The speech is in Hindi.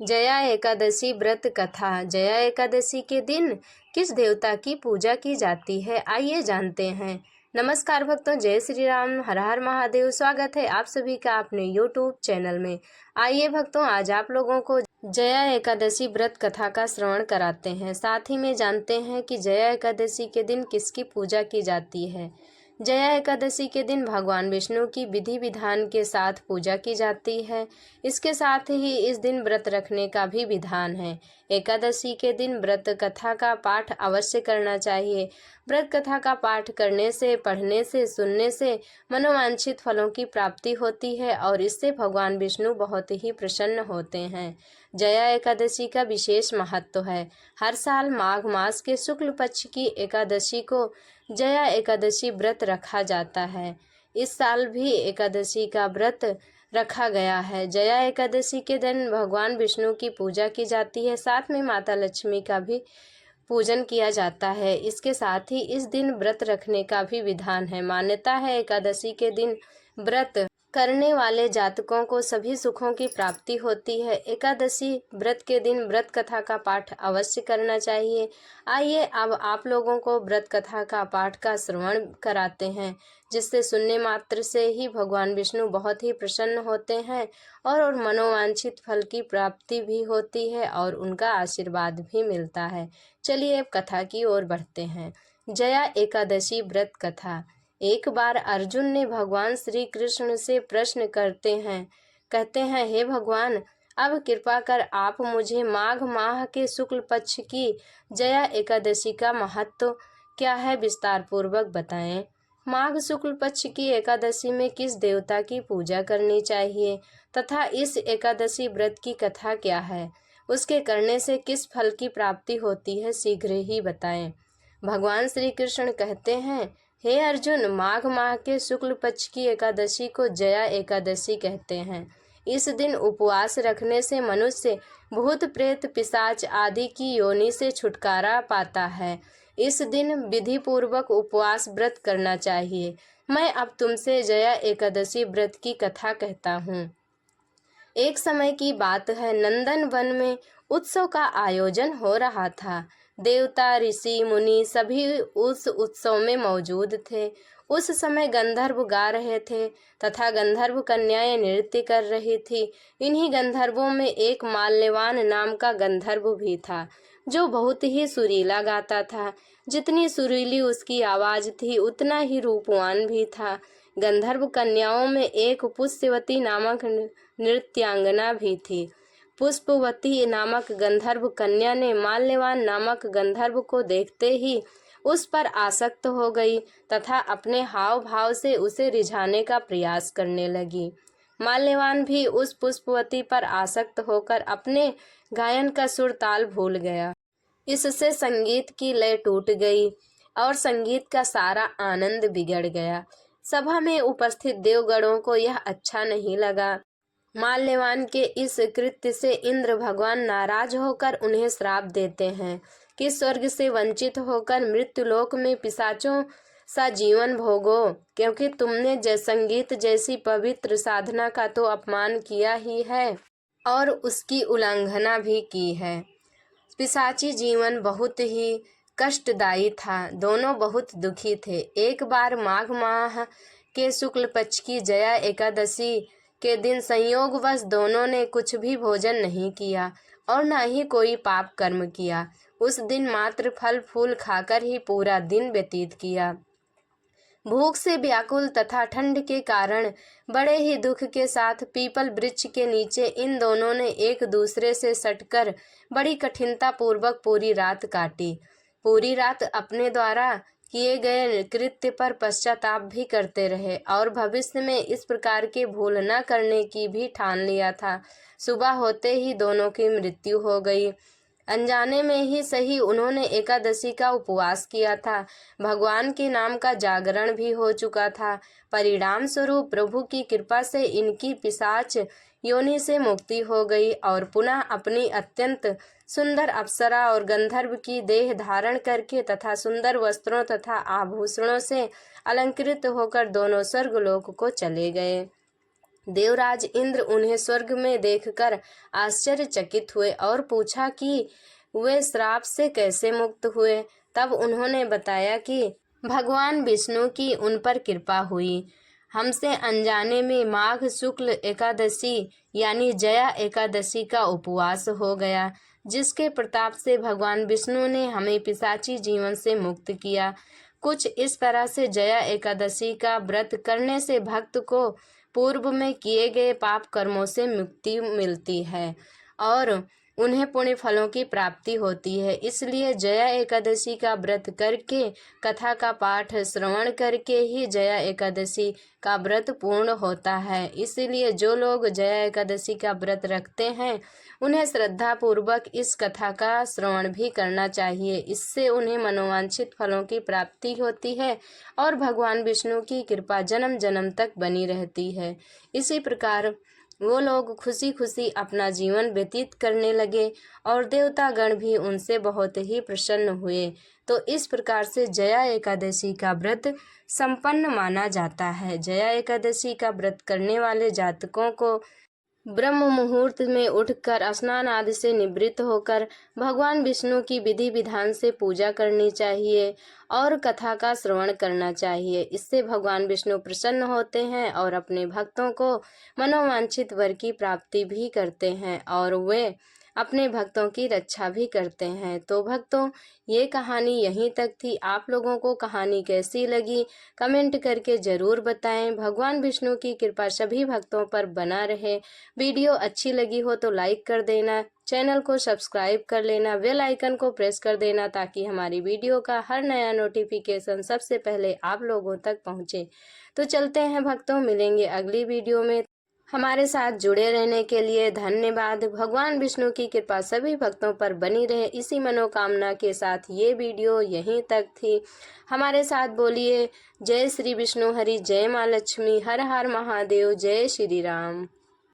जया एकादशी व्रत कथा। जया एकादशी के दिन किस देवता की पूजा की जाती है, आइए जानते हैं। नमस्कार भक्तों, जय श्री राम, हर हर महादेव। स्वागत है आप सभी का अपने YouTube चैनल में। आइए भक्तों, आज आप लोगों को जया एकादशी व्रत कथा का श्रवण कराते हैं। साथ ही में जानते हैं कि जया एकादशी के दिन किसकी पूजा की जाती है। जया एकादशी के दिन भगवान विष्णु की विधि विधान के साथ पूजा की जाती है। इसके साथ ही इस दिन व्रत रखने का भी विधान है। एकादशी के दिन व्रत कथा का पाठ अवश्य करना चाहिए। व्रत कथा का पाठ करने से, पढ़ने से, सुनने से मनोवांछित फलों की प्राप्ति होती है और इससे भगवान विष्णु बहुत ही प्रसन्न होते हैं। जया एकादशी का विशेष महत्व है। हर साल माघ मास के शुक्ल पक्ष की एकादशी को जया एकादशी व्रत रखा जाता है। इस साल भी एकादशी का व्रत रखा गया है। जया एकादशी के दिन भगवान विष्णु की पूजा की जाती है, साथ में माता लक्ष्मी का भी पूजन किया जाता है। इसके साथ ही इस दिन व्रत रखने का भी विधान है। मान्यता है एकादशी के दिन व्रत करने वाले जातकों को सभी सुखों की प्राप्ति होती है। एकादशी व्रत के दिन व्रत कथा का पाठ अवश्य करना चाहिए। आइए अब आप लोगों को व्रत कथा का पाठ का श्रवण कराते हैं, जिससे सुनने मात्र से ही भगवान विष्णु बहुत ही प्रसन्न होते हैं और मनोवांछित फल की प्राप्ति भी होती है और उनका आशीर्वाद भी मिलता है। चलिए अब कथा की ओर बढ़ते हैं। जया एकादशी व्रत कथा। एक बार अर्जुन ने भगवान श्री कृष्ण से प्रश्न कहते हैं, हे भगवान, अब कृपा कर आप मुझे माघ माह के शुक्ल पक्ष की जया एकादशी का महत्व क्या है विस्तार पूर्वक बताएं। माघ शुक्ल पक्ष की एकादशी में किस देवता की पूजा करनी चाहिए तथा इस एकादशी व्रत की कथा क्या है, उसके करने से किस फल की प्राप्ति होती है, शीघ्र ही बताएं। भगवान श्री कृष्ण कहते हैं, हे अर्जुन, माघ माह के शुक्ल पक्ष की एकादशी को जया एकादशी कहते हैं। इस दिन उपवास रखने से मनुष्य भूत प्रेत पिशाच आदि की योनि से छुटकारा पाता है। इस दिन विधि पूर्वक उपवास व्रत करना चाहिए। मैं अब तुमसे जया एकादशी व्रत की कथा कहता हूँ। एक समय की बात है, नंदन वन में उत्सव का आयोजन हो रहा था। देवता, ऋषि, मुनि सभी उस उत्सव में मौजूद थे। उस समय गंधर्व गा रहे थे तथा गंधर्व कन्याएं नृत्य कर रही थी। इन्हीं गंधर्वों में एक माल्यवान नाम का गंधर्व भी था, जो बहुत ही सुरीला गाता था। जितनी सुरीली उसकी आवाज थी, उतना ही रूपवान भी था। गंधर्व कन्याओं में एक पुष्पवती नामक नृत्यांगना भी थी। पुष्पवती नामक गंधर्व कन्या ने माल्यवान नामक गंधर्व को देखते ही उस पर आसक्त हो गई तथा अपने हाव भाव से उसे रिझाने का प्रयास करने लगी। माल्यवान भी उस पुष्पवती पर आसक्त होकर अपने गायन का सुर ताल भूल गया। इससे संगीत की लय टूट गई और संगीत का सारा आनंद बिगड़ गया। सभा में उपस्थित देवगणों को यह अच्छा नहीं लगा। माल्यवान के इस कृत्य से इंद्र भगवान नाराज होकर उन्हें श्राप देते हैं कि स्वर्ग से वंचित होकर मृत्युलोक में पिशाचों सा जीवन भोगो, क्योंकि तुमने संगीत जैसी पवित्र साधना का तो अपमान किया ही है और उसकी उल्लंघना भी की है। पिशाची जीवन बहुत ही कष्टदायी था। दोनों बहुत दुखी थे। एक बार माघ माह के शुक्ल पक्ष की जया एकादशी के दिन संयोगवश दोनों ने कुछ भी भोजन नहीं किया और न ही कोई पाप कर्म किया। उस दिन मात्र फल फूल खाकर ही पूरा दिन व्यतीत किया। भूख से व्याकुल तथा ठंड के कारण बड़े ही दुख के साथ पीपल वृक्ष के नीचे इन दोनों ने एक दूसरे से सटकर बड़ी कठिनता पूर्वक पूरी रात काटी। पूरी रात अपने द्वारा किए गए कृत्य पर पश्चाताप भी करते रहे और भविष्य में इस प्रकार के भूल न करने की भी ठान लिया था। सुबह होते ही दोनों की मृत्यु हो गई। अनजाने में ही सही उन्होंने एकादशी का उपवास किया था। भगवान के नाम का जागरण भी हो चुका था। परिणाम स्वरूप प्रभु की कृपा से इनकी पिशाच योनि से मुक्ति हो गई और पुनः अपनी अत्यंत सुंदर अप्सरा और गंधर्व की देह धारण करके तथा सुंदर वस्त्रों तथा आभूषणों से अलंकृत होकर दोनों स्वर्गलोक को चले गए। देवराज इंद्र उन्हें स्वर्ग में देखकर आश्चर्यचकित हुए और पूछा कि वे श्राप से कैसे मुक्त हुए। तब उन्होंने बताया कि भगवान विष्णु की उन पर कृपा हुई। हमसे अनजाने में माघ शुक्ल एकादशी यानी जया एकादशी का उपवास हो गया, जिसके प्रताप से भगवान विष्णु ने हमें पिशाची जीवन से मुक्त किया। कुछ इस तरह से जया एकादशी का व्रत करने से भक्त को पूर्व में किए गए पाप कर्मों से मुक्ति मिलती है और उन्हें पुण्य फलों की प्राप्ति होती है। इसलिए जया एकादशी का व्रत करके, कथा का पाठ श्रवण करके ही जया एकादशी का व्रत पूर्ण होता है। इसलिए जो लोग जया एकादशी का व्रत रखते हैं उन्हें श्रद्धा पूर्वक इस कथा का श्रवण भी करना चाहिए। इससे उन्हें मनोवांछित फलों की प्राप्ति होती है और भगवान विष्णु की कृपा जन्म जन्म तक बनी रहती है। इसी प्रकार वो लोग खुशी खुशी अपना जीवन व्यतीत करने लगे और देवता गण भी उनसे बहुत ही प्रसन्न हुए। तो इस प्रकार से जया एकादशी का व्रत संपन्न माना जाता है। जया एकादशी का व्रत करने वाले जातकों को ब्रह्म मुहूर्त में उठकर स्नान आदि से निवृत्त होकर भगवान विष्णु की विधि विधान से पूजा करनी चाहिए और कथा का श्रवण करना चाहिए। इससे भगवान विष्णु प्रसन्न होते हैं और अपने भक्तों को मनोवांछित वर की प्राप्ति भी करते हैं और वे अपने भक्तों की रक्षा भी करते हैं। तो भक्तों, ये कहानी यहीं तक थी। आप लोगों को कहानी कैसी लगी कमेंट करके ज़रूर बताएं। भगवान विष्णु की कृपा सभी भक्तों पर बना रहे। वीडियो अच्छी लगी हो तो लाइक कर देना, चैनल को सब्सक्राइब कर लेना, बेल आइकन को प्रेस कर देना ताकि हमारी वीडियो का हर नया नोटिफिकेशन सबसे पहले आप लोगों तक पहुंचे। तो चलते हैं भक्तों, मिलेंगे अगली वीडियो में। हमारे साथ जुड़े रहने के लिए धन्यवाद। भगवान विष्णु की कृपा सभी भक्तों पर बनी रहे, इसी मनोकामना के साथ ये वीडियो यहीं तक थी। हमारे साथ बोलिए जय श्री विष्णु हरि, जय माँ लक्ष्मी, हर हर महादेव, जय श्री राम।